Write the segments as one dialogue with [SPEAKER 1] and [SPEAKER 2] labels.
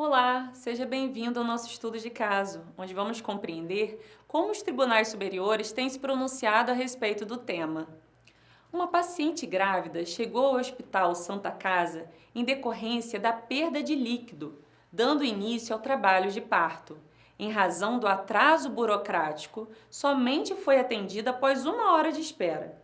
[SPEAKER 1] Olá, seja bem-vindo ao nosso estudo de caso, onde vamos compreender como os tribunais superiores têm se pronunciado a respeito do tema. Uma paciente grávida chegou ao Hospital Santa Casa em decorrência da perda de líquido, dando início ao trabalho de parto. Em razão do atraso burocrático, somente foi atendida após 1 hora de espera.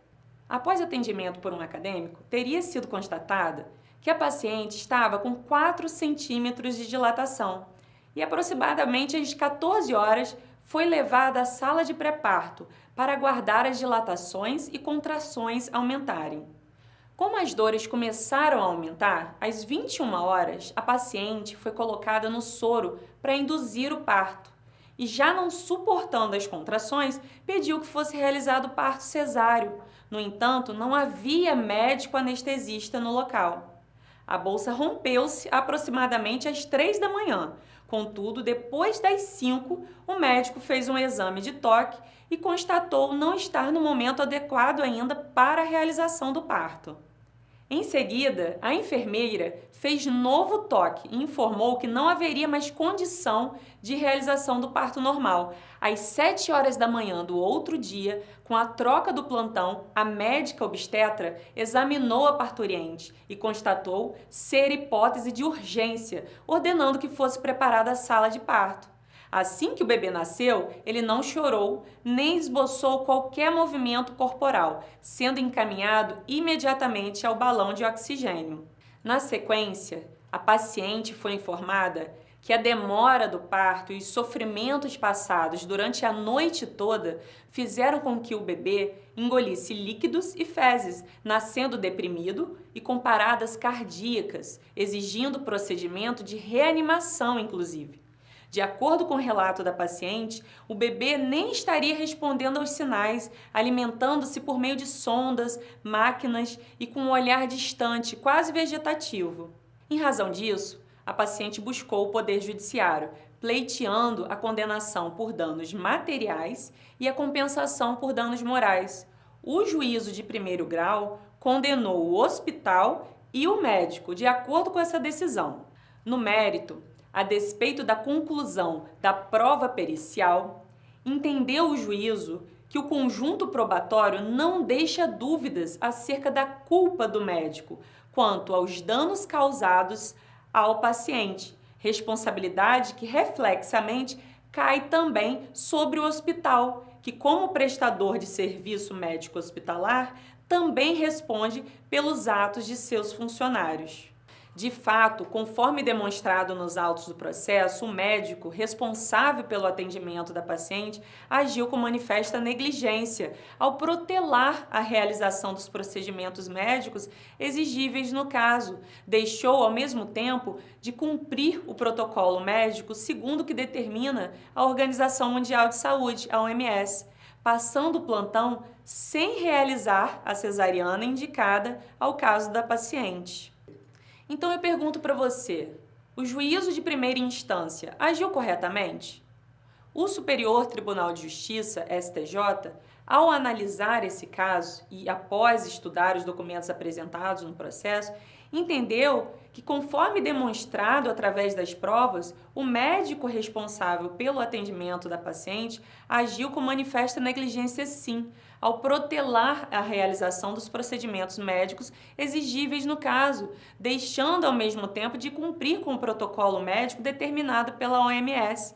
[SPEAKER 1] Após atendimento por um acadêmico, teria sido constatada que a paciente estava com 4 centímetros de dilatação e aproximadamente às 14 horas foi levada à sala de pré-parto para aguardar as dilatações e contrações aumentarem. Como as dores começaram a aumentar, às 21 horas a paciente foi colocada no soro para induzir o parto e, já não suportando as contrações, pediu que fosse realizado o parto cesáreo. No entanto, não havia médico anestesista no local. A bolsa rompeu-se aproximadamente às 3 da manhã. Contudo, depois das 5, o médico fez um exame de toque e constatou não estar no momento adequado ainda para a realização do parto. Em seguida, a enfermeira fez novo toque e informou que não haveria mais condição de realização do parto normal. Às 7 horas da manhã do outro dia, com a troca do plantão, a médica obstetra examinou a parturiente e constatou ser hipótese de urgência, ordenando que fosse preparada a sala de parto. Assim que o bebê nasceu, ele não chorou nem esboçou qualquer movimento corporal, sendo encaminhado imediatamente ao balão de oxigênio. Na sequência, a paciente foi informada que a demora do parto e os sofrimentos passados durante a noite toda fizeram com que o bebê engolisse líquidos e fezes, nascendo deprimido e com paradas cardíacas, exigindo procedimento de reanimação, inclusive. De acordo com o relato da paciente, o bebê nem estaria respondendo aos sinais, alimentando-se por meio de sondas, máquinas e com um olhar distante, quase vegetativo. Em razão disso, a paciente buscou o Poder Judiciário, pleiteando a condenação por danos materiais e a compensação por danos morais. O juízo de primeiro grau condenou o hospital e o médico, de acordo com essa decisão. No mérito, a despeito da conclusão da prova pericial, entendeu o juízo que o conjunto probatório não deixa dúvidas acerca da culpa do médico quanto aos danos causados ao paciente, responsabilidade que reflexamente cai também sobre o hospital, que, como prestador de serviço médico hospitalar, também responde pelos atos de seus funcionários. De fato, conforme demonstrado nos autos do processo, o médico responsável pelo atendimento da paciente agiu com manifesta negligência ao protelar a realização dos procedimentos médicos exigíveis no caso. Deixou, ao mesmo tempo, de cumprir o protocolo médico segundo o que determina a Organização Mundial de Saúde, a OMS, passando o plantão sem realizar a cesariana indicada ao caso da paciente. Então eu pergunto para você, o juízo de primeira instância agiu corretamente? O Superior Tribunal de Justiça, STJ, ao analisar esse caso e após estudar os documentos apresentados no processo, entendeu que, conforme demonstrado através das provas, o médico responsável pelo atendimento da paciente agiu com manifesta negligência, sim, ao protelar a realização dos procedimentos médicos exigíveis no caso, deixando ao mesmo tempo de cumprir com o protocolo médico determinado pela OMS,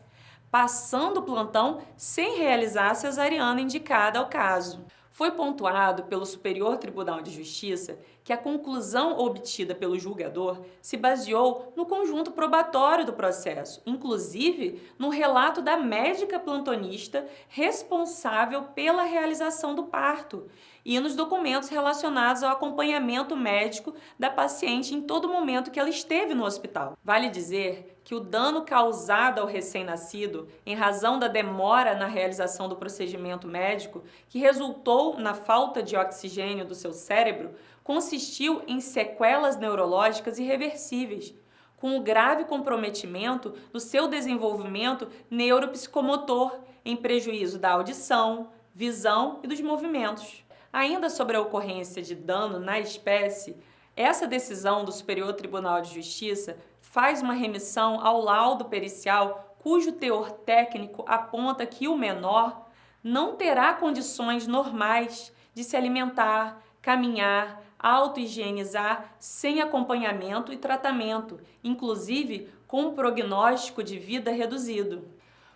[SPEAKER 1] passando o plantão sem realizar a cesariana indicada ao caso. Foi pontuado pelo Superior Tribunal de Justiça que a conclusão obtida pelo julgador se baseou no conjunto probatório do processo, inclusive no relato da médica plantonista responsável pela realização do parto e nos documentos relacionados ao acompanhamento médico da paciente em todo momento que ela esteve no hospital. Vale dizer que o dano causado ao recém-nascido em razão da demora na realização do procedimento médico, que resultou na falta de oxigênio do seu cérebro, consistiu em sequelas neurológicas irreversíveis, com o grave comprometimento do seu desenvolvimento neuropsicomotor, em prejuízo da audição, visão e dos movimentos. Ainda sobre a ocorrência de dano na espécie, essa decisão do Superior Tribunal de Justiça faz uma remissão ao laudo pericial cujo teor técnico aponta que o menor não terá condições normais de se alimentar, caminhar, auto-higienizar sem acompanhamento e tratamento, inclusive com um prognóstico de vida reduzido.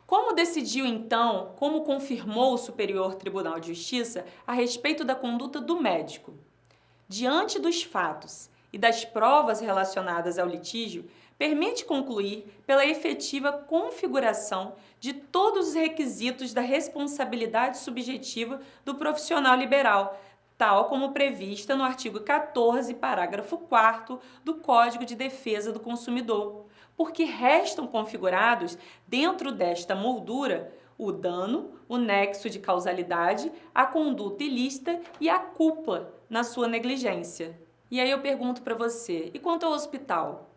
[SPEAKER 1] Como decidiu então, como confirmou o Superior Tribunal de Justiça a respeito da conduta do médico? Diante dos fatos e das provas relacionadas ao litígio, permite concluir pela efetiva configuração de todos os requisitos da responsabilidade subjetiva do profissional liberal, tal como prevista no artigo 14, parágrafo 4º do Código de Defesa do Consumidor, porque restam configurados dentro desta moldura o dano, o nexo de causalidade, a conduta ilícita e a culpa na sua negligência. E aí eu pergunto para você, e quanto ao hospital?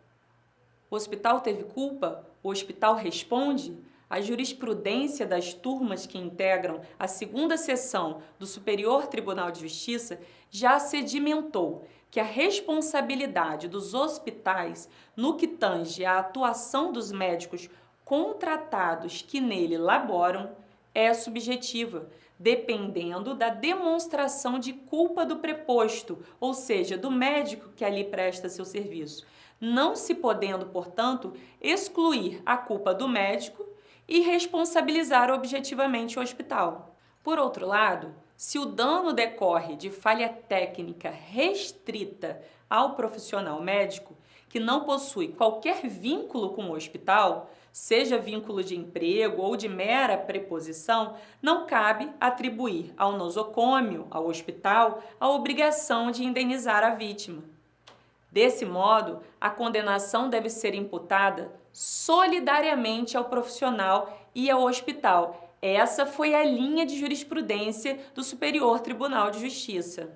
[SPEAKER 1] O hospital teve culpa? O hospital responde? A jurisprudência das turmas que integram a segunda seção do Superior Tribunal de Justiça já sedimentou que a responsabilidade dos hospitais no que tange à atuação dos médicos contratados que nele laboram é subjetiva, dependendo da demonstração de culpa do preposto, ou seja, do médico que ali presta seu serviço, não se podendo, portanto, excluir a culpa do médico e responsabilizar objetivamente o hospital. Por outro lado, se o dano decorre de falha técnica restrita ao profissional médico, que não possui qualquer vínculo com o hospital, seja vínculo de emprego ou de mera preposição, não cabe atribuir ao nosocômio, ao hospital, a obrigação de indenizar a vítima. Desse modo, a condenação deve ser imputada solidariamente ao profissional e ao hospital. Essa foi a linha de jurisprudência do Superior Tribunal de Justiça.